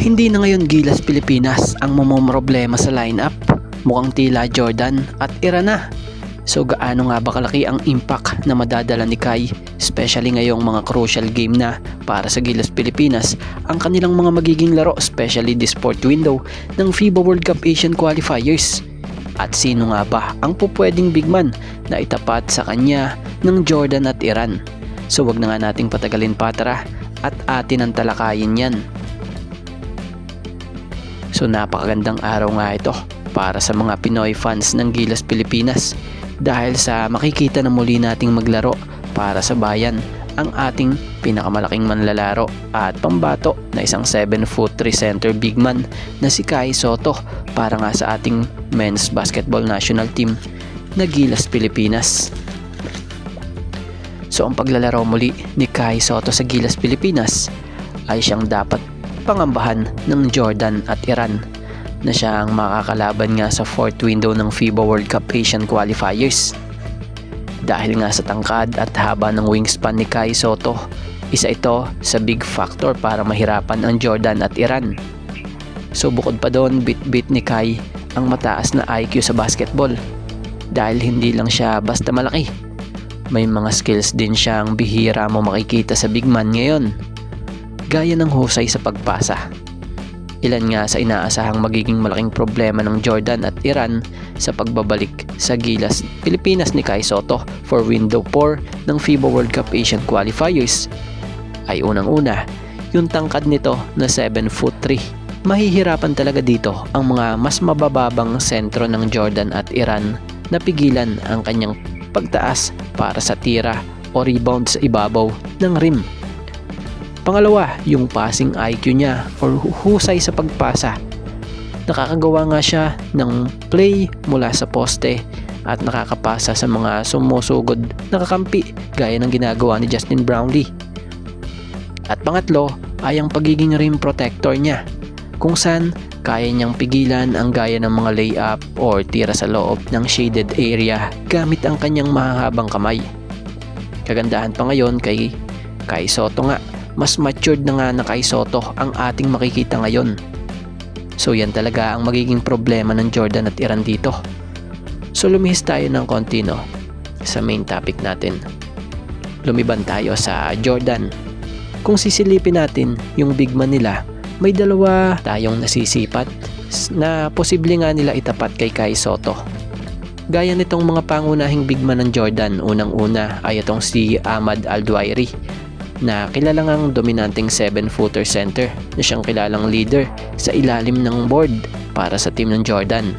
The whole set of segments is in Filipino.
Hindi na ngayon Gilas Pilipinas ang problema sa lineup. Mukhang tila Jordan at Iran na. So gaano nga ba kalaki ang impact na madadala ni Kai, especially ngayong mga crucial game na para sa Gilas Pilipinas ang kanilang mga magiging laro, especially this fourth window ng FIBA World Cup Asian Qualifiers? At sino nga ba ang pupwedeng big man na itapat sa kanya ng Jordan at Iran? So wag na nga nating patagalin pa, tara at atin ang talakayin yan. So napakagandang araw nga ito para sa mga Pinoy fans ng Gilas Pilipinas dahil sa makikita na muli nating maglaro para sa bayan ang ating pinakamalaking manlalaro at pambato na isang 7'3" center big man na si Kai Sotto para nga sa ating men's basketball national team na Gilas Pilipinas. So ang paglalaro muli ni Kai Sotto sa Gilas Pilipinas ay siyang dapat pangambahan ng Jordan at Iran na siya ang makakalaban nga sa fourth window ng FIBA World Cup Asian Qualifiers. Dahil nga sa tangkad at haba ng wingspan ni Kai Sotto, isa ito sa big factor para mahirapan ang Jordan at Iran. So bukod pa doon, bit-bit ni Kai ang mataas na IQ sa basketball dahil hindi lang siya basta malaki. May mga skills din siyang bihira mo makikita sa big man ngayon, gaya ng husay sa pagpasa. Ilan nga sa inaasahang magiging malaking problema ng Jordan at Iran sa pagbabalik sa Gilas Pilipinas ni Kai Sotto for Window 4 ng FIBA World Cup Asian Qualifiers ay unang-una, yung tangkad nito na 7'3". Mahihirapan talaga dito ang mga mas mabababang sentro ng Jordan at Iran na pigilan ang kanyang pagtaas para sa tira o rebound sa ibabaw ng rim. Pangalawa, yung passing IQ niya or husay sa pagpasa. Nakakagawa nga siya ng play mula sa poste at nakakapasa sa mga sumusugod na kakampi gaya ng ginagawa ni Justin Brownlee. At pangatlo ay ang pagiging rim protector niya, kung saan kaya niyang pigilan ang gaya ng mga layup or tira sa loob ng shaded area gamit ang kanyang mahahabang kamay. Kagandahan pa ngayon kay Kai Sotto nga, mas matured na nga na Kai Sotto ang ating makikita ngayon. So yan talaga ang magiging problema ng Jordan at Iran dito. So lumihis tayo ng konti sa main topic natin. Lumiban tayo sa Jordan. Kung sisilipin natin yung big man nila, may dalawa tayong nasisipat na posible nga nila itapat kay Kai Sotto. Gaya nitong mga pangunahing big man ng Jordan, unang-una ay itong si Ahmad Al-Duwairi na kilala ngang dominanteng 7'-footer center na siyang kilalang leader sa ilalim ng board para sa team ng Jordan.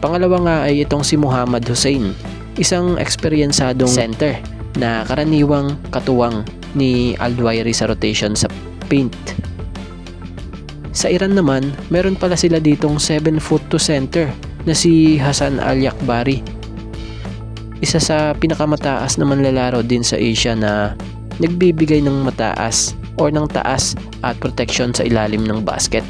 Pangalawa nga ay itong si Muhammad Hussein, isang eksperyensadong center na karaniwang katuwang ni Al-Duwairi sa rotation sa paint. Sa Iran naman, meron pala sila ditong 7'2" center na si Hassan Al-Yakbari, isa sa pinakamataas na manlalaro din sa Asia na nagbibigay ng mataas or ng taas at protection sa ilalim ng basket.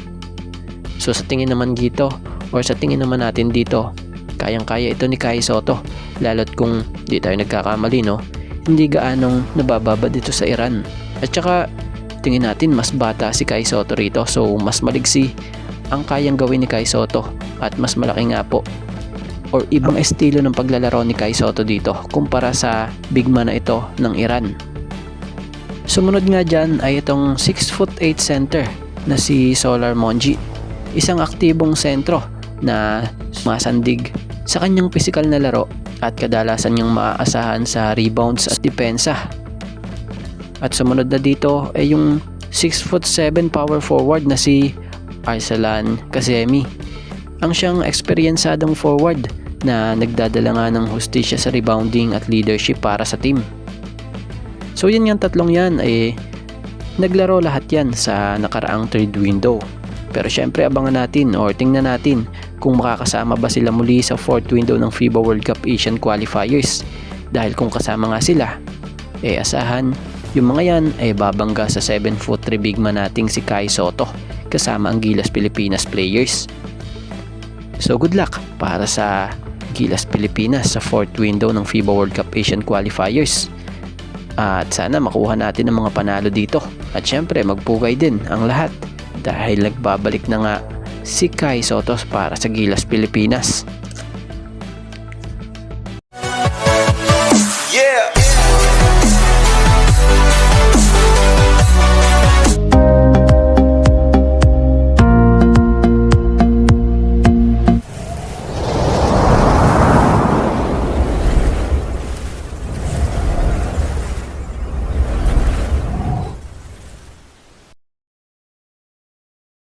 So sa tingin naman dito or sa tingin naman natin dito, kayang-kaya ito ni Kai Sotto, lalo't kung di tayo nagkakamali hindi gaanong nabababa dito sa Iran. At saka tingin natin mas bata si Kai Sotto rito, so mas maligsi ang kayang gawin ni Kai Sotto at mas malaki nga po or ibang estilo ng paglalaro ni Kai Sotto dito kumpara sa big man na ito ng Iran. Sumunod nga dyan ay itong 6'8" center na si Solar Monji, isang aktibong sentro na sumasandig sa kanyang pisikal na laro at kadalasan niyang maaasahan sa rebounds at depensa. At sumunod na dito ay yung 6'7" power forward na si Arsalan Kazemi, ang siyang eksperyensadong forward na nagdadala nga ng hustisya sa rebounding at leadership para sa team. So yan yung tatlong yan ay naglaro lahat yan sa nakaraang third window. Pero syempre abangan natin or tingnan natin kung makakasama ba sila muli sa fourth window ng FIBA World Cup Asian Qualifiers. Dahil kung kasama nga sila, asahan yung mga yan ay babangga sa 7'3" big man nating si Kai Sotto kasama ang Gilas Pilipinas players. So good luck para sa Gilas Pilipinas sa fourth window ng FIBA World Cup Asian Qualifiers. At sana makuha natin ang mga panalo dito. At syempre magpugay din ang lahat dahil nagbabalik na nga si Kai Soto para sa Gilas Pilipinas.